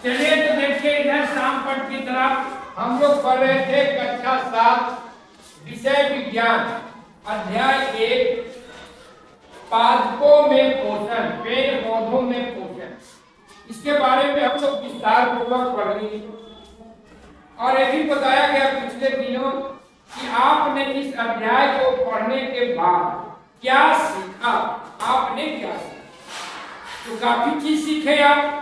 चलिए तो देखिए इधर शाम पट की तरफ हम लोग पढ़ रहे थे कक्षा 7 विषय विज्ञान अध्याय 1 पादपों में पोषण, पेड़ पौधों में पोषण। इसके बारे में हम लोग विस्तार पूर्वक पढ़ रहे हैं और ये भी बताया गया पिछले दिनों कि आपने इस अध्याय को पढ़ने के बाद क्या सीखा। आपने क्या सीखा? तो काफी चीज सीखे। आप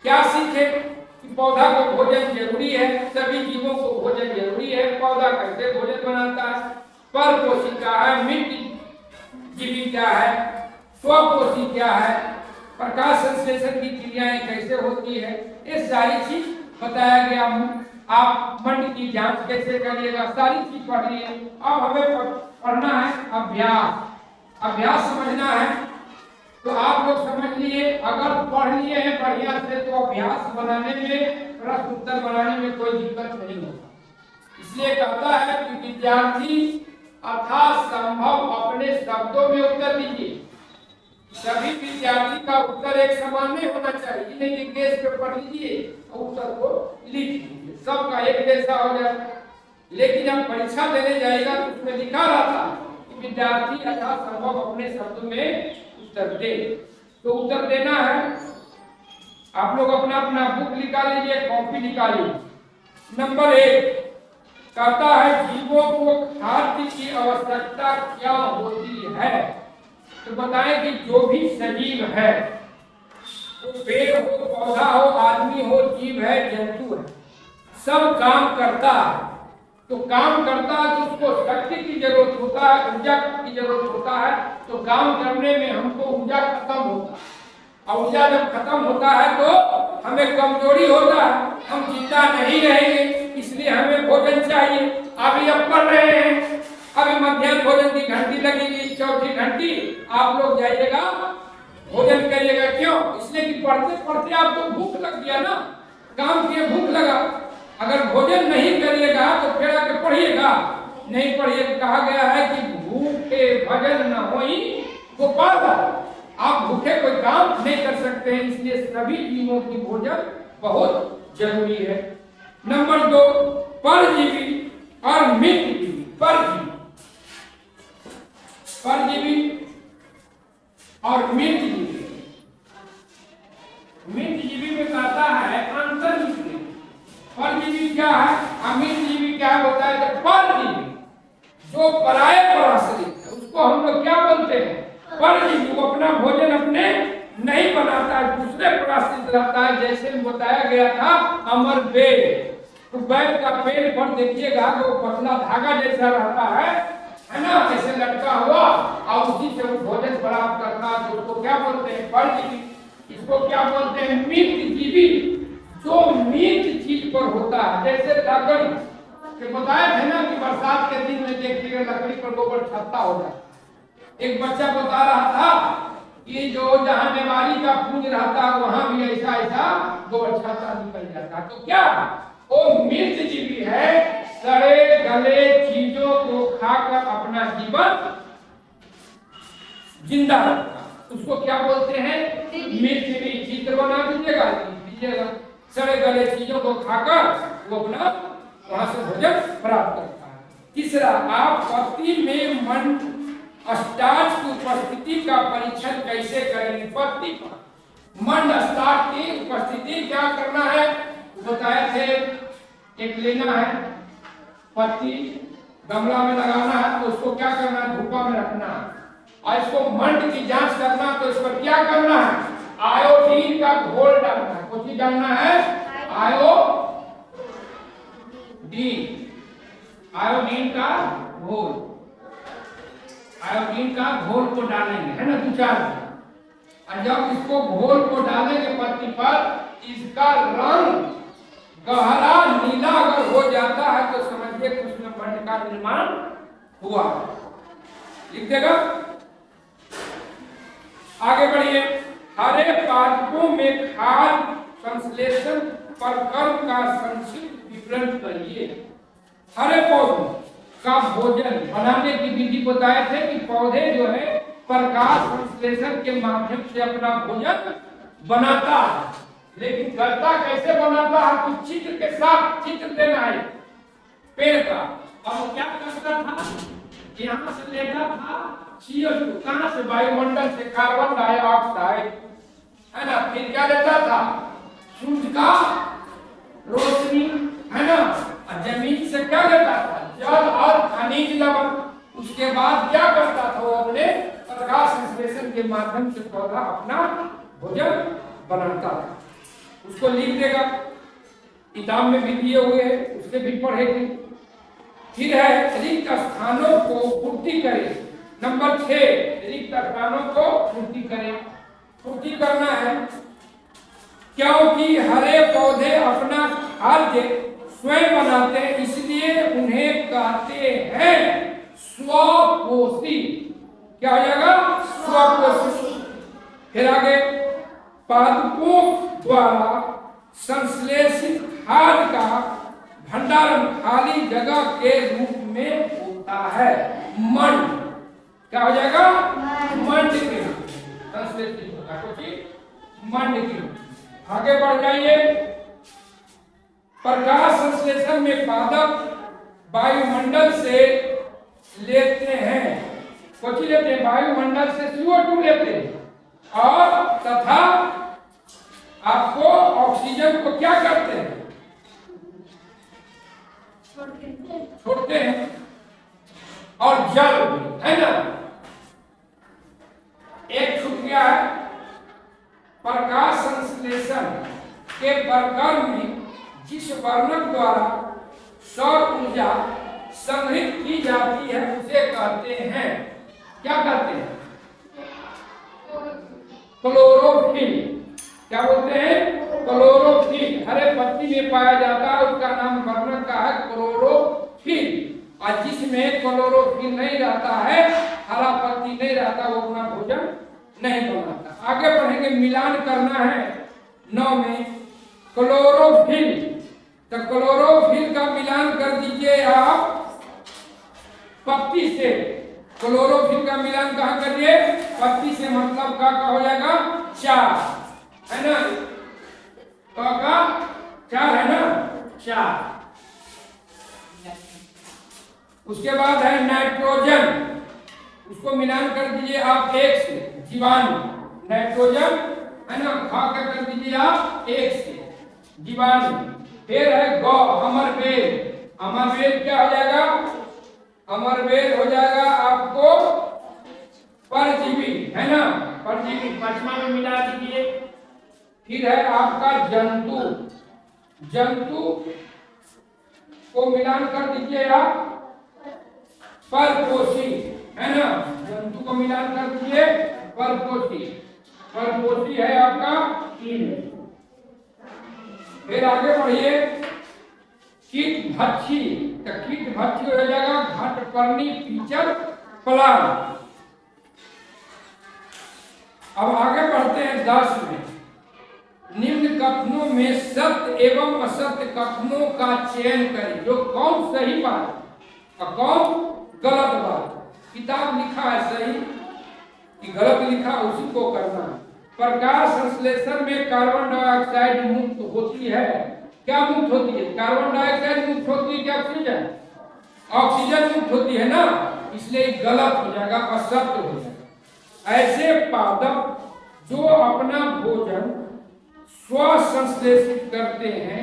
क्या सीखे कि पौधा को भोजन जरूरी है, सभी जीवों को भोजन जरूरी है। पौधा कैसे भोजन बनाता है, परपोषी क्या है, मिट्टी जीवी क्या है, स्वपोषी क्या है, प्रकाश संश्लेषण की क्रियाएं कैसे होती है, ये सारी चीज बताया गया। आप मंड की जांच कैसे करिएगा, सारी चीज पढ़ लिए। अब हमें पढ़ना है अभ्यास। अभ्यास समझना है तो आप लोग समझ लिए। अगर पढ़ लिए हैं बढ़िया से तो अभ्यास बनाने में, प्रश्न उत्तर बनाने में कोई दिक्कत नहीं होगा। इसलिए कहता है कि विद्यार्थी यथासंभव अपने शब्दों में उत्तर दीजिए। सभी विद्यार्थी का उत्तर एक समान नहीं होना चाहिए। नहीं कि केस पे पढ़ लीजिए और उत्तर को लिख लीजिए, सबका एक जैसा हो जाए। लेकिन जब परीक्षा देने जाएगा तो उसमें लिखा रहता कि विद्यार्थी यथासंभव अपने शब्दों में उत्तर दे। तो उत्तर देना है। आप लोग अपना अपना बुक निकाल लीजिए, कॉपी निकालिए। नंबर 1 कहता है जीवों को खाद्य की आवश्यकता क्या होती है। तो बताएं कि जो भी सजीव है, वो पेड़ हो, पौधा हो, आदमी हो, जीव है, जंतु है, सब काम करता है। तो काम करता है तो उसको शक्ति की जरूरत होता है, ऊर्जा की जरूरत होता है। तो काम करने में हमको ऊर्जा खत्म होता है और ऊर्जा जब खत्म होता है तो हमें कमजोरी होता है, हम जिंदा नहीं रहेंगे। इसलिए हमें भोजन चाहिए। अभी अब पढ़ रहे हैं, अभी मध्याह्न भोजन की घंटी लगेगी, चौथी घंटी आप लोग जाइएगा भोजन करिएगा। क्यों? इसलिए कि पढ़ते पढ़ते आपको भूख लग गया ना, काम किए भूख लगा। अगर भोजन नहीं करिएगा तो फिर आके पढ़िएगा, नहीं पढ़िएगा। कहा गया है कि भूखे भजन न होई गोपाल। आप भूखे कोई काम नहीं कर सकते हैं। इसलिए सभी जीवों की भोजन बहुत जरूरी है। नंबर 2 परजीवी और मित्रजीवी। परजीवी और मित्रजीवी। मित्रजीवी में कहता है अंतर। परजीवी क्या है, अमित्रजीवी क्या होता है? तो परजीवी जो पराये पर आश्रित है उसको हम लोग क्या बोलते हैं? परजीवी। वो अपना भोजन अपने नहीं बनाता है, दूसरे पर आश्रित रहता है। जैसे बताया गया था अमर बेल। तो बैल का पेड़ पर देखिएगा तो पतला धागा जैसा रहता है ना, जैसे लटका हुआ, और उसी से वो भोजन प्राप्त करता है। तो उसको क्या बोलते हैं? परजीवी। इसको क्या बोलते हैं? मित्रजीवी। जो मित्र चीज पर होता है, जैसे लकड़ी के बताया थे ना कि बरसात के दिन में देखिएगा लकड़ी पर गोबर छत्ता हो जाता है। एक बच्चा बता रहा था कि जो जहाँ बीमारी का पुंज रहता है वहां भी ऐसा ऐसा गोबर छत्ता निकल जाता है। तो क्या वो मित्रजीवी है? सड़े गले चीजों को खाकर अपना जीवन जिंदा रखता, उसको क्या बोलते हैं? मित्रजीवी। चित्र बना दीजिएगा। सड़े गले चीजों को खाकर वो अपना वहां से भोजन प्राप्त करता है। तीसरा, आप पत्ती में मंड स्टार्च की उपस्थिति का परीक्षण कैसे करेंगे? पत्ती पर मंड स्टार्च की उपस्थिति क्या करना है बताए थे। एक लेना है पत्ती, गमला में लगाना है, तो उसको क्या करना है? धूपा में रखना है। और इसको मंड की जांच करना, तो इस पर क्या करना है? आयोडीन का घोल डालना है। कुछ डालना है? आयोडीन। आयोडीन का घोल। आयोडीन का घोल को डालेंगे, है ना, 2-4। और जब इसको घोल को डालेंगे पत्ती पर, इसका रंग गहरा नीला अगर हो जाता है तो समझिए कि उसमें मंड का निर्माण हुआ। लिख देगा। आगे बढ़िए। हरे पादपों में खाद्य संश्लेषण पर कर्म का संक्षिप्त विवरण करिए। हरे पौधों का भोजन बनाने की विधि बताए थे कि पौधे जो है प्रकाश संश्लेषण के माध्यम से अपना भोजन बनाता है। लेकिन गद्दा कैसे बनाता है तो चित्र के साथ चित्र देना है पेड़ का। और क्या करता था, यहाँ से लेता था CO2, कहां से, वायुमंडल से कार्बन डाइऑक्साइड, है ना, फिर क्या लेता था, सूर्य का रोशनी, है ना, और जमीन से क्या लेता था, जल और खनिज लवण। उसके बाद क्या करता था, वो अपने प्रकाश संश्लेषण के माध्यम से पौधा अपना भोजन बनाता था। उसको लिख देगा, किताब में भी दिए हुए हैं, उससे भी पढ़ेगी। फिर है रिक्त स्थानों को पूर्ति करे। नंबर 6, रिक्त स्थानों को पूर्ति करें। पूर्ति करना है क्योंकि हरे पौधे अपना खाद्य स्वयं बनाते हैं, इसलिए उन्हें कहते हैं स्वपोषी। क्या हो जाएगा, स्वपोषी। फिर आगे, पादपों द्वारा संश्लेषित खाद्य का भंडारण खाली जगह के रूप में होता है, मंड। क्या हो जाएगा, मंड के संश्लेषित होता है, मंड की। आगे बढ़ जाइए, प्रकाश संश्लेषण में पादप वायुमंडल से लेते हैं, कुछ लेते हैं, वायुमंडल से CO2 लेते हैं और तथा आपको ऑक्सीजन को क्या करते हैं, छोड़ते हैं, और जल भी, है ना। एक छूट गया है, प्रकाश संश्लेषण के प्रकरण में जिस वर्णक द्वारा सौर ऊर्जा संग्रहित की जाती है उसे कहते हैं, क्या कहते हैं, क्लोरोफिल। क्या बोलते हैं, क्लोरोफिल। हरे पत्ती में पाया जाता है, उसका नाम वर्णक का है क्लोरोफिल। और जिसमें क्लोरोफिल नहीं रहता है, हरा पत्ती नहीं रहता, वो अपना भोजन नहीं बनाता। आगे बढ़ेंगे, मिलान करना है 9 में, क्लोरोफिल। तो क्लोरोफिल का मिलान कर दीजिए आप पत्ती से। क्लोरोफिल का मिलान कहाँ करिए, पत्ती से, मतलब का हो जाएगा 4, है ना, का 4 है ना, 4। उसके बाद है नाइट्रोजन, उसको मिलान कर दीजिए आप 1 से, जीवाणु। नाइट्रोजन, है ना, खा कर दीजिए आप 1 से, जीवाणु। फिर है गौ, अमरबेल। अमरबेल क्या हो जाएगा, अमरबेल हो जाएगा आपको परजीवी, है ना, परजीवी, 5वां में मिला दीजिए। फिर है आपका जंतु। जंतु को मिलान कर दीजिए आप परपोषी, है ना, जंतु को मिलान कर दीजिए परपोषी। परपोषी है आपका 3। फिर आगे बढ़िए, कीट भक्षी। तो कीट भक्षी हो जाएगा घटपर्णी पीचर पलाण। अब आगे बढ़ते हैं 10 में, निम्न कथनों में सत्य एवं असत्य कथनों का चयन करें, जो कौन सही बात और कौन गलत बात। किताब लिखा है सही कि गलत लिखा, उसी को करना। प्रकाश संश्लेषण में कार्बन डाइऑक्साइड मुक्त होती है। क्या मुक्त होती है, कार्बन डाइऑक्साइड मुक्त होती है, क्या ऑक्सीजन, ऑक्सीजन मुक्त होती है ना, इसलिए गलत हो जाएगा, असत्य हो जाएगा। ऐसे पादप जो अपना भोजन स्व संश्लेषित करते हैं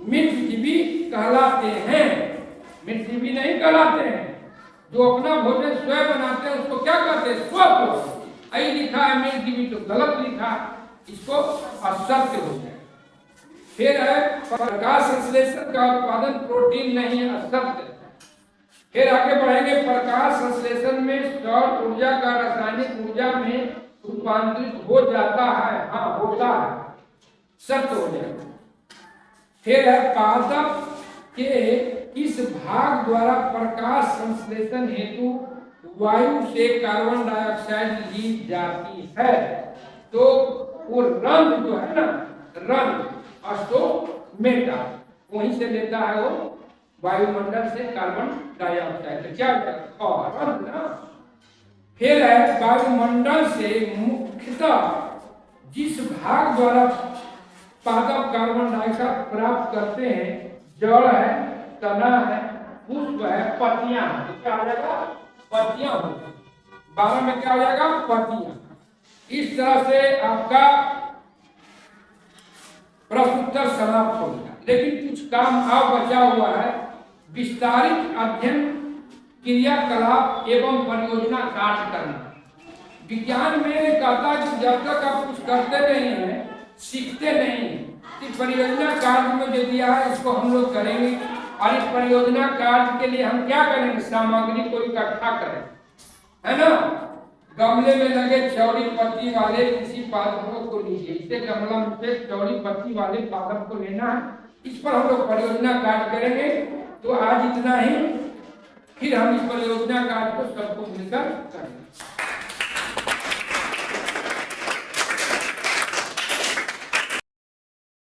मितजीवी कहलाते हैं। मितजीवी नहीं कहलाते हैं, जो अपना भोजन स्वयं बनाते हैं उसको क्या कहते हैं, स्वपोषी। आई लिखा है मितजीवी, तो गलत लिखा, इसको असत्य हो जाए। फिर है प्रकाश संश्लेषण का उत्पादन प्रोटीन नहीं है, असत्य। फिर आगे बढ़ेंगे, प्रकाश संश्लेषण में सौर ऊर्जा का रासायनिक ऊर्जा में रूपांतरित हो जाता है, हाँ होता है, सत्य हो जाएगा। फिर है पादप के इस भाग द्वारा प्रकाश संश्लेषण हेतु वायु से कार्बन डाइऑक्साइड ली जाती है, तो वो रंग जो है ना, रंग ऑस्टोमेटा, वहीं से लेता है वो वायुमंडल से कार्बन डाइऑक्साइड। तो क्या रंग ना। फिर है वायुमंडल से मुख्यतः जिस भाग द्वारा पादप कार्बन डाइऑक्साइड प्राप्त करते हैं। जड़ है, तना है, पुष्प है, पत्तियां हैं। तो क्या हो जाएगा? पत्तियां हो जाएगी। 12 में क्या हो जाएगा? पत्तियां। इस तरह से आपका प्रश्न उत्तर समाप्त हो गया। लेकिन कुछ काम और बचा हुआ है। विस्तारित अध्ययन, क्रियाकलाप एवं परियोजना कार्य करना। विज्ञान में कहता है कि जब तक आप कुछ करते नहीं है, सीखते नहीं, तो परियोजना कार्य में जो दिया है इसको हम लोग करेंगे। और इस परियोजना कार्य के लिए हम क्या करेंगे? सामग्री को इकट्ठा करें, है ना। गमले में लगे चौड़ी पत्ती वाले किसी पादपों को लीजिए। इसे गमला में से चौड़ी पत्ती वाले पादप को लेना है। इस पर हम लोग परियोजना कार्य करेंगे। तो आज इतना ही, फिर हम इस परियोजना कार्य को सबको मिलकर करेंगे।